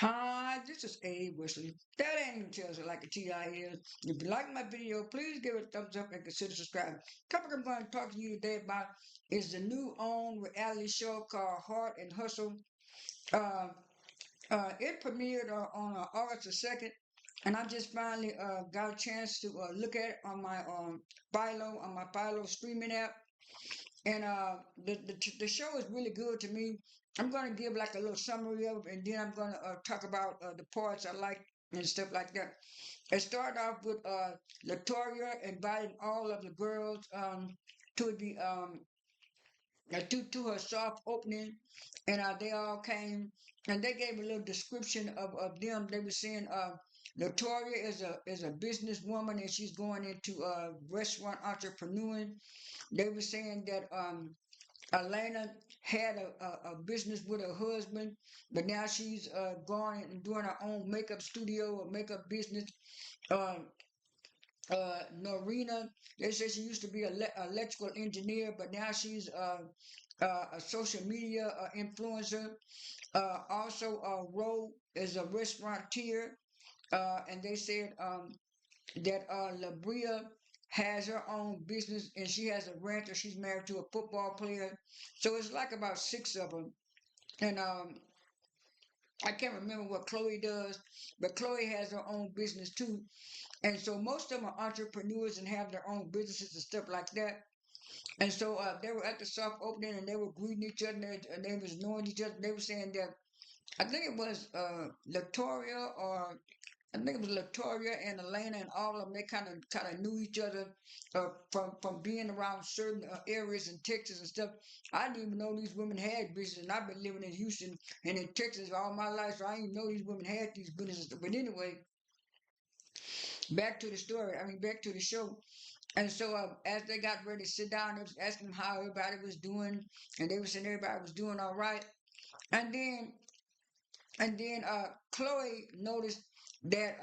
Hi, this is Abe Wesley. That ain't tells it like a TI is. If you like my video, please give it a thumbs up and consider subscribing. Topic I'm going to talk to you today about is the new own reality show called Heart and Hustle. Uh, it premiered on August the 2nd, and I just finally got a chance to look at it on my Philo streaming app. And the show is really good to me. I'm going to give like a little summary of it, and then I'm going to talk about the parts I like and stuff like that. It started off with Letoria inviting all of the girls to the to her soft opening, and they all came and they gave a little description of them. They were saying Letoria is a businesswoman and she's going into restaurant entrepreneuring. They were saying that Alaina had a business with her husband, but now she's going and doing her own makeup studio or makeup business. Uh, Norina, they said she used to be an electrical engineer, but now she's a social media influencer. Also, Ro is a restaurateur, and they said that LeBria has her own business and she has a rancher. She's married to a football player. So it's like about six of them. And I can't remember what Chloe does, but Chloe has her own business too. And so most of them are entrepreneurs and have their own businesses and stuff like that. And so they were at the soft opening and they were greeting each other and they was knowing each other. They were saying that I think it was Letoria or I think it was Letoria and Alaina and all of them. They kind of knew each other from being around certain areas in Texas and stuff. I didn't even know these women had business, and I've been living in Houston and in Texas all my life, so I didn't know these women had these businesses. But anyway, back to the story. I mean, back to the show. And so as they got ready to sit down, they was asking them how everybody was doing, and they were saying everybody was doing all right. And then Chloe noticed that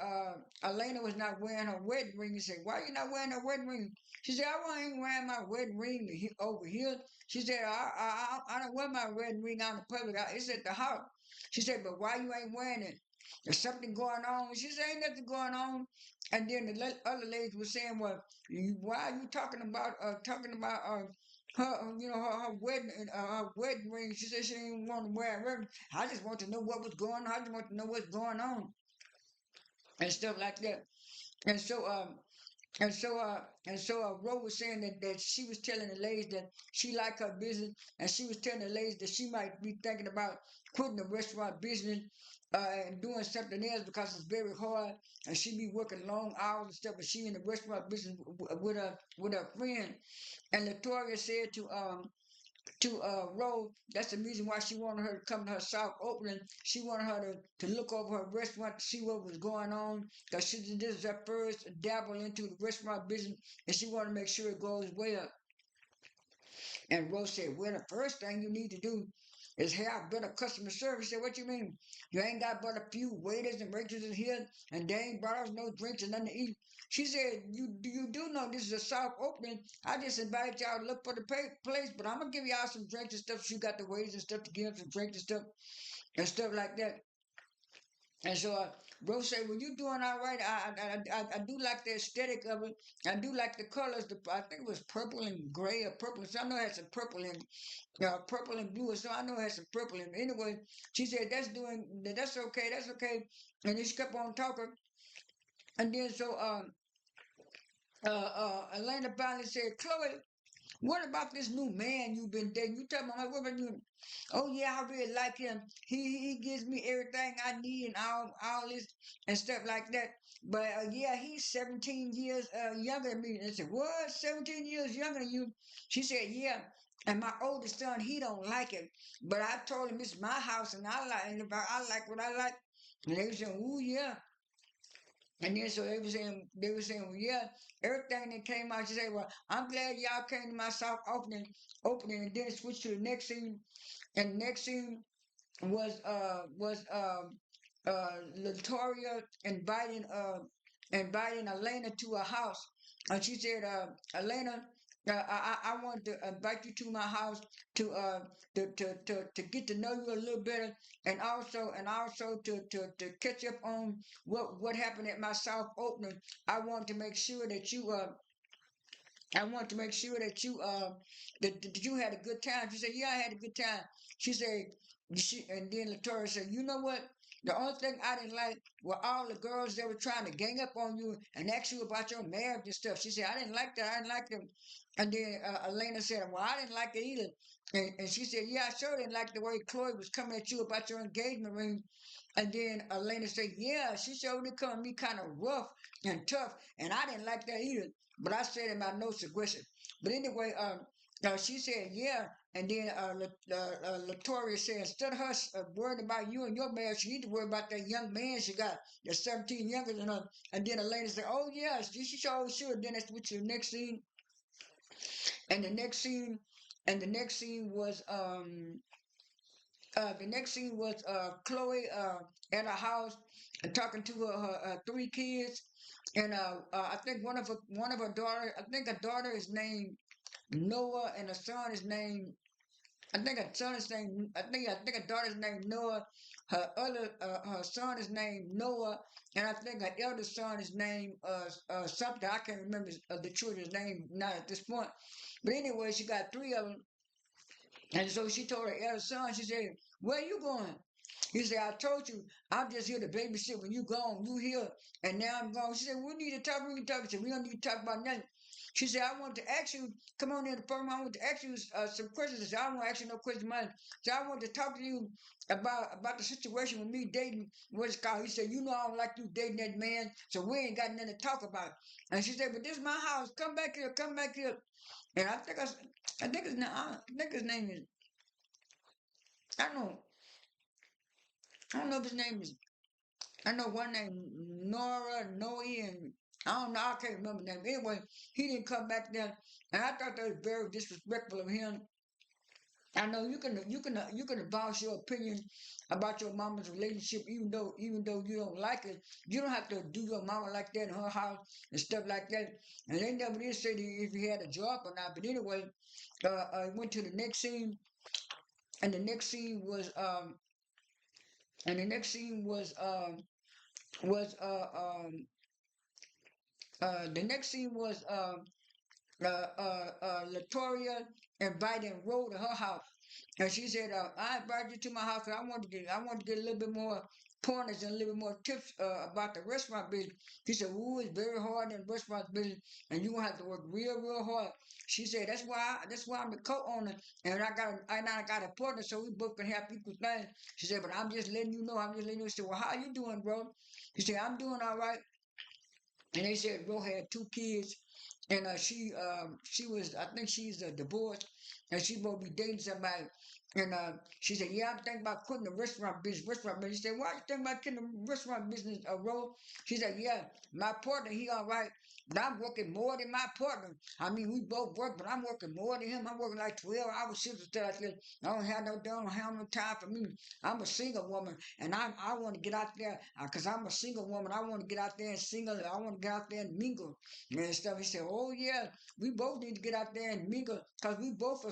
Alaina was not wearing her wedding ring. He said, "Why you not wearing her wedding ring?" She said, "I ain't wearing my wedding ring over here." She said, I don't wear my wedding ring out in public. It's at the house." She said, "But why you ain't wearing it? There's something going on." She said, "Ain't nothing going on." And then the other ladies were saying, "Well, why are you talking about her, her wedding ring?" She said she didn't want to wear a ring. I just want to know what was going on. I just want to know what's going on and stuff like that. And so, Ro was saying that she was telling the ladies that she liked her business, and she was telling the ladies that she might be thinking about quitting the restaurant business and doing something else because it's very hard, and she be working long hours and stuff. But she in the restaurant business with her friend. And Latoria said to Rose. That's the reason why she wanted her to come to her soft opening. She wanted her to look over her restaurant to see what was going on. Because this is her first dabble into the restaurant business and she wanted to make sure it goes well. And Rose said, "Well, the first thing you need to do is have better customer service." I said, "What you mean? You ain't got but a few waiters and waitresses here, and they ain't brought us no drinks and nothing to eat." She said, "You do know this is a soft opening. I just invited y'all to look for the place, but I'm gonna give y'all some drinks and stuff. She got the waiters and stuff to give them some drinks and stuff like that." And so Rose said, "Well, you doing all right. I do like the aesthetic of it. I do like the colors. I think it was purple and gray or purple. So I know it had some purple and blue. So I know it had some purple in it. Anyway, she said, that's okay. That's okay." And then she kept on talking. And then so Elena finally said, "Chloe, what about this new man you've been dating? You tell me, like, what about you?" "Oh yeah, I really like him. He gives me everything I need and all this and stuff like that. But yeah, he's 17 years younger than me." And I said, "What? 17 years younger than you?" She said, "Yeah. And my oldest son, he don't like it. But I told him it's my house and I like what I like." And they were saying, "Ooh yeah." And then so they were saying, "Well, yeah, everything that came out." She said, "Well, I'm glad y'all came to my soft opening," and then it switched to the next scene. And the next scene was Latoria inviting Elena to her house. And she said, "Elena, I wanted to invite you to my house to to get to know you a little better, and also to catch up on what happened at my soft opening. I want to make sure that I want to make sure that that you had a good time. She said, "Yeah, I had a good time." She said, and then Letoria said, "You know what? The only thing I didn't like were all the girls that were trying to gang up on you and ask you about your marriage and stuff." She said, "I didn't like that. I didn't like them." And then Alaina said, "Well, I didn't like it either." And she said, "Yeah, I sure didn't like the way Chloe was coming at you about your engagement ring." And then Elena said, "Yeah, she showed it coming me kind of rough and tough, and I didn't like that either." But I said in my notes aggressive. But anyway, she said, "Yeah." And then Letoria said, "Instead of her worried about you and your marriage, she need to worry about that young man she got that's 17 younger than her." And then Elena said, "Oh, yeah, she sure should." Then that's with the next scene. And the next scene, and the next scene was Chloe at her house and talking to her three kids, and I think one of her daughter, I think her daughter is named Noah, and her son is named. I think her son is named. I think her daughter is named Noah. Her son is named Noah, and I think her eldest son is named something. I can't remember the children's name not at this point. But anyway, she got three of them, and so she told her eldest son. She said, "Where you going?" He said, "I told you, I'm just here to babysit when you gone. You here, and now I'm gone." She said, "We need to talk. We can talk." She said, "We don't need to talk about nothing." She said, "I want to ask you, come on in the phone. I want to ask you some questions." I said, "I don't want to ask you no questions, man." So I want to talk to you about the situation with me dating what's it called." He said, "You know I don't like you dating that man, so we ain't got nothing to talk about." And she said, "But this is my house. Come back here. Come back here." And I think his name is, I don't know, I don't know if his name is, I know one named Nora, Noe, and I don't know, I can't remember the name. Anyway, he didn't come back there, and I thought that was very disrespectful of him. I know you can voice your opinion about your mama's relationship, even though you don't like it. You don't have to do your mama like that in her house and stuff like that. And they never did say if he had a job or not. But anyway, I went to the next scene, and the next scene was and the next scene was the next scene was Letoria inviting Ro to her house, and she said, "I invited you to my house 'cause I want to get a little bit more pointers and a little bit more tips about the restaurant business." She said, "Ooh, it's very hard in the restaurant business, and you're gonna have to work real hard." She said, "That's why I'm the co-owner, and I got a partner, so we both can have equal things." She said, "But I'm just letting you know. I'm just letting you know." She said, "Well, how you doing, bro?" He said, "I'm doing all right." And they said Ro had two kids, and she was, I think she's divorced, and she supposed to be dating somebody. And she said, "Yeah, I'm thinking about quitting the restaurant business." Restaurant business. She said, "Why you thinking about quitting the restaurant business, Ro?" She said, "Yeah, my partner, he all right, but I'm working more than my partner. I mean, we both work, but I'm working more than him. I'm working like 12 hour shifts and stuff like that. I don't have no time for me. I'm a single woman, and I want to get out there because I'm a single woman. I want to get out there and single. I want to get out there and mingle and stuff." He said, "Oh yeah, we both need to get out there and mingle because we both are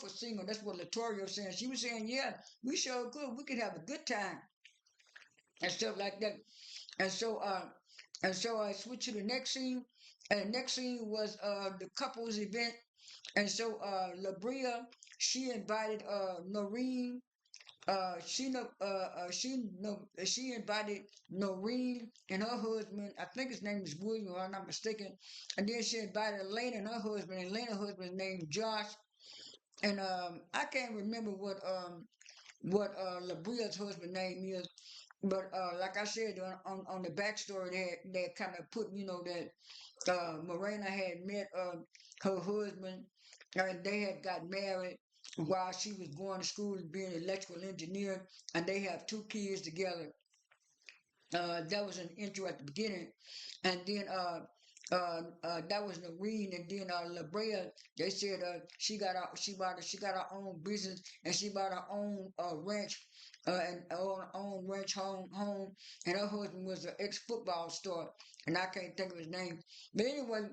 single." That's what Letoria was saying. She was saying, "Yeah, we sure could. We could have a good time and stuff like that." And so I switched to the next scene, and the next scene was the couples event. And so LeBria, she invited Noreen. She invited Noreen and her husband. I think his name is William, if I'm not mistaken. And then she invited Elena and her husband. And Elena's husband named Josh. And I can't remember what LaBria's husband name is. But like I said on the backstory, they kind of put that Morena had met her husband, and they had got married while she was going to school and being an electrical engineer, and they have two kids together. That was an intro at the beginning, and then that was Noreen, and then LeBria. They said she got her own business, and she bought her own ranch, and own ranch home, and her husband was an ex football star, and I can't think of his name. But anyway,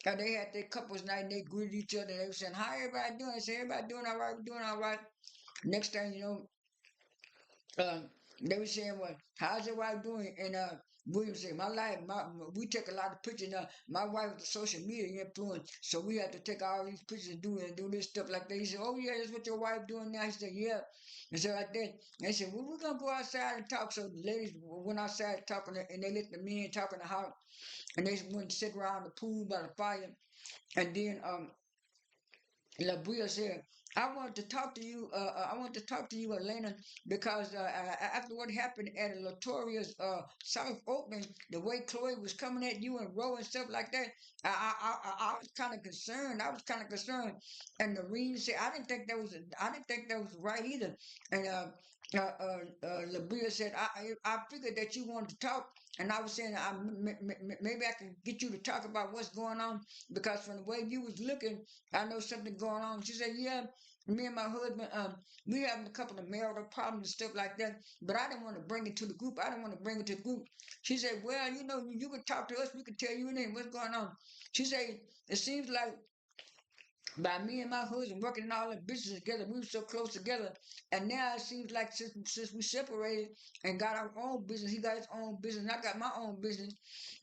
They had their couples night and they greeted each other. They were saying, "How everybody doing?" I said, "Everybody doing all right. We're doing all right." Next thing you know, they were saying, "Well, how's your wife doing?" And William said, "My life, we take a lot of pictures. Now, my wife is a social media influence, so we have to take all these pictures and do this stuff like that." He said, "Oh yeah, that's what your wife doing now." He said, "Yeah," and so like that. They said, "Well, we're gonna go outside and talk." So the ladies went outside talking, and they let the men talk in the house, and they went to sit around the pool by the fire, and then LeBria said, "I want to talk to you. I want to talk to you, Alaina, because after what happened at Letoria's South opening, the way Chloe was coming at you and Roe and stuff like that, I was kind of concerned. I was kind of concerned." And Noreen said, I didn't think that was right either." And LeBria said, I figured that you wanted to talk, and I was saying, maybe I can get you to talk about what's going on because from the way you was looking." I know something going on. She said, "Yeah, me and my husband, we having a couple of marital problems and stuff like that, but I didn't want to bring it to the group. I didn't want to bring it to the group." She said, "Well, you know, you can talk to us. We can tell you anything. What's going on?" She said, "It seems like by me and my husband working in all the business together, we were so close together. And now it seems like since we separated and got our own business, he got his own business, and I got my own business.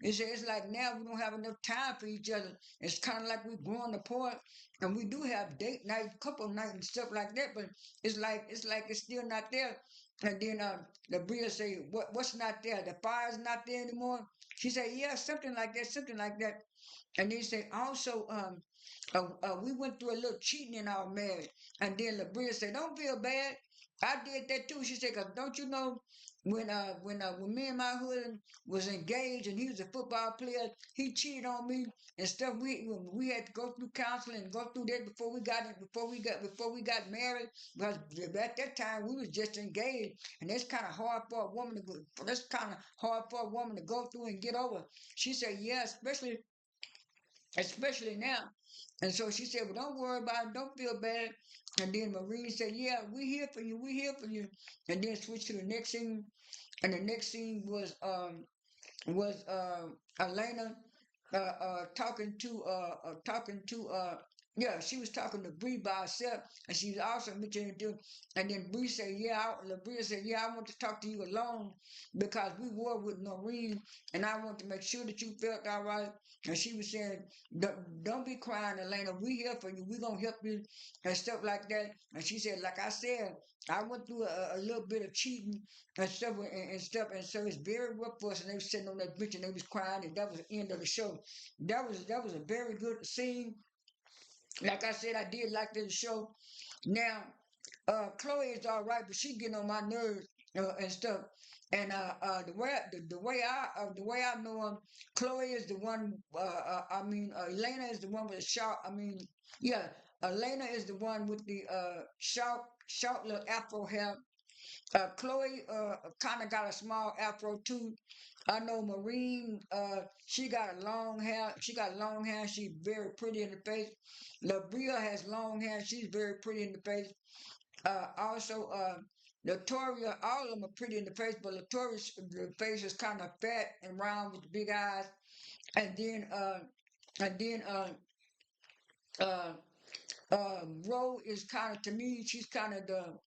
It's like now we don't have enough time for each other. It's kind of like we're growing apart, and we do have date night, couple night, and stuff like that. But it's still not there." And then the Bria say, what's not there? The fire's not there anymore." She said, "Yeah, something like that, something like that." And then say also, we went through a little cheating in our marriage. And then LeBria said, "Don't feel bad. I did that too." She said, "Cause don't you know when me and my husband was engaged and he was a football player, he cheated on me and stuff. We had to go through counseling and go through that before we got married because at that time we was just engaged and that's kind of hard for a woman to go. That's kind of hard for a woman to go through and get over." She said, "Yeah, especially now." And so she said, "Well, don't worry about it. Don't feel bad." And then Marie said, "Yeah, we here for you. We here for you." And then switch to the next scene. And the next scene was Alaina talking to yeah, she was talking to Bree by herself, and she was also mentioning to, and then Bree said, "Yeah," LeBria said, "Yeah, I want to talk to you alone because we were with Noreen, and I want to make sure that you felt all right." And she was saying, Don't be crying, Elena. We here for you. We gonna help you and stuff like that." And she said, "Like I said, I went through a little bit of cheating and stuff, and so it's very rough for us." And they were sitting on that bench and they was crying, and that was the end of the show. That was a very good scene. Like I said, I did like the show. Now, Chloe is all right, but she getting on my nerves and stuff. And the way I know him, Chloe is the one. Elena is the one with the short. Yeah, Elena is the one with the short little afro hair. Chloe kind of got a small afro too. I know Marine, she got a long hair. She got long hair. She's very pretty in the face. LeBria has long hair. She's very pretty in the face. Also, Letoria, all of them are pretty in the face, but Letoria's the face is kind of fat and round with big eyes. And then, and then, uh, Ro is kind of to me. She's kind of the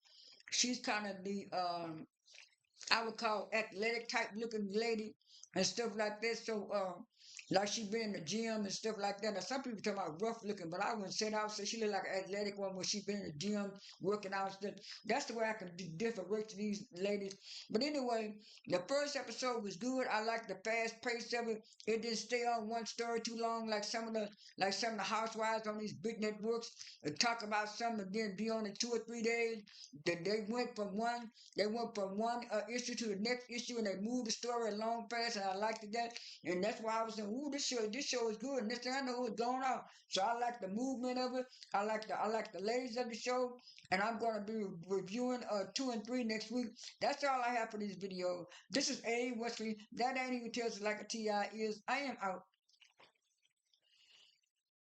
I would call athletic type looking lady and stuff like that. So, like she been in the gym and stuff like that. Now, some people talk about rough looking, but I wouldn't say that. I would say she look like an athletic one where she been in the gym working out and stuff. That's the way I can differentiate these ladies. But anyway, the first episode was good. I like the fast pace of it. It didn't stay on one story too long, like some of the housewives on these big networks talk about something and then be on it 2 or 3 days. They went from one issue to the next issue, and they moved the story along fast, and I liked that. And that's why I was saying, "Ooh, this show is good." And this thing I know what's going on, so I like the movement of it. I like the ladies of the show, and I'm gonna be reviewing 2 and 3 next week. That's all I have for this video. This is A Wesley. That ain't even tells like a Ti is. I am out.